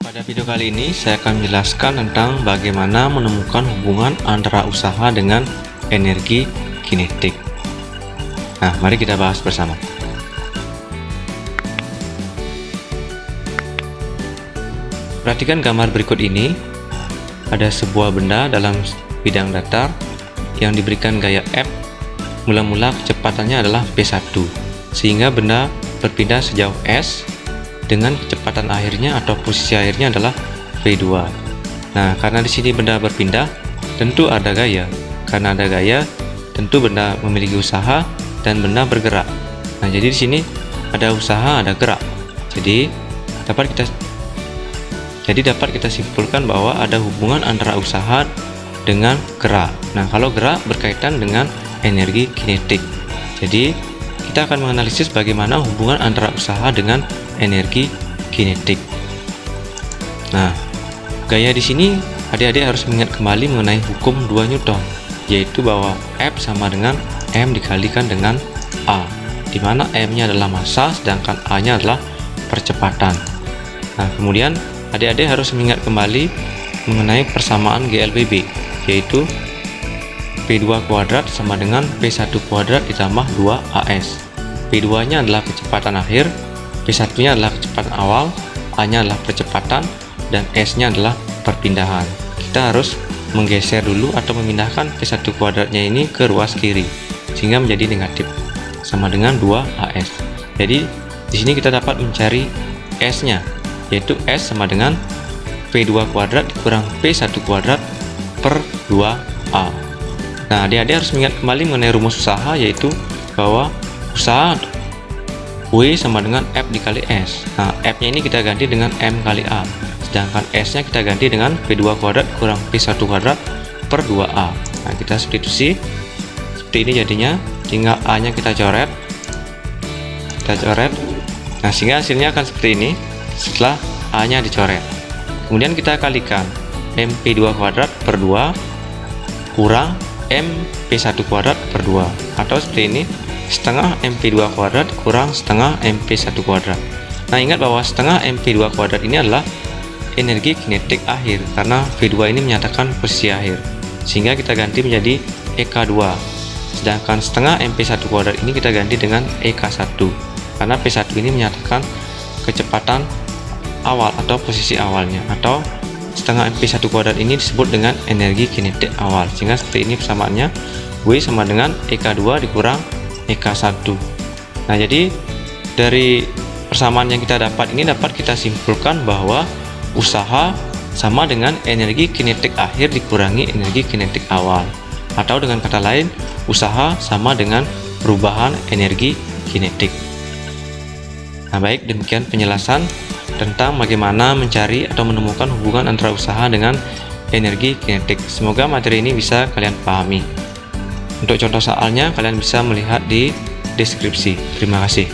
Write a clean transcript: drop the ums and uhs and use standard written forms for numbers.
Pada video kali ini saya akan menjelaskan tentang bagaimana menemukan hubungan antara usaha dengan energi kinetik. Nah, mari kita bahas bersama. Perhatikan gambar berikut ini. Ada sebuah benda dalam bidang datar yang diberikan gaya F. Mula-mula kecepatannya adalah V1, sehingga benda berpindah sejauh S dengan kecepatan akhirnya atau posisi akhirnya adalah V2. Nah, karena di sini benda berpindah, tentu ada gaya. Karena ada gaya, tentu benda memiliki usaha dan benda bergerak. Nah, jadi di sini ada usaha, ada gerak. Jadi dapat kita simpulkan bahwa ada hubungan antara usaha dengan gerak. Nah, kalau gerak berkaitan dengan energi kinetik. Jadi kita akan menganalisis bagaimana hubungan antara usaha dengan energi kinetik. Nah, gaya di sini adik-adik harus mengingat kembali mengenai hukum 2 Newton, yaitu bahwa F sama dengan M dikalikan dengan A, di mana M-nya adalah massa sedangkan A-nya adalah percepatan. Nah, kemudian adik-adik harus mengingat kembali mengenai persamaan GLBB, yaitu P2 kuadrat sama dengan P1 kuadrat ditambah 2AS. P2-nya adalah kecepatan akhir, P1-nya adalah kecepatan awal, A-nya adalah percepatan, dan S-nya adalah perpindahan. Kita harus menggeser dulu atau memindahkan P1 kuadratnya ini ke ruas kiri, sehingga menjadi negatif, sama dengan 2AS. Jadi, di sini kita dapat mencari S-nya, yaitu S sama dengan P2 kuadrat dikurang P1 kuadrat per 2A. Nah, adik-adik harus mengingat kembali mengenai rumus usaha, yaitu bahwa usaha W sama dengan F dikali S. Nah, F-nya ini kita ganti dengan M kali A, sedangkan S-nya kita ganti dengan P2 kuadrat kurang P1 kuadrat per 2A. Nah, kita substitusi seperti ini jadinya, tinggal A-nya kita coret. Nah, sehingga hasilnya akan seperti ini setelah A-nya dicoret. Kemudian kita kalikan MP2 kuadrat per 2 kurang MP1 kuadrat per 2, atau seperti ini, setengah MP2 kuadrat kurang setengah MP1 kuadrat. Nah, ingat bahwa setengah MP2 kuadrat ini adalah energi kinetik akhir, karena V2 ini menyatakan posisi akhir, sehingga kita ganti menjadi EK2. Sedangkan setengah MP1 kuadrat ini kita ganti dengan EK1, karena P1 ini menyatakan kecepatan awal atau posisi awalnya, atau setengah MP1 kuadrat ini disebut dengan energi kinetik awal, sehingga seperti ini persamaannya, W sama dengan EK2 dikurang EK1. Nah, jadi dari persamaan yang kita dapat ini dapat kita simpulkan bahwa usaha sama dengan energi kinetik akhir dikurangi energi kinetik awal, atau dengan kata lain, usaha sama dengan perubahan energi kinetik. Nah, baik, demikian penjelasan tentang bagaimana mencari atau menemukan hubungan antara usaha dengan energi kinetik. Semoga materi ini bisa kalian pahami. Untuk contoh soalnya kalian bisa melihat di deskripsi. Terima kasih.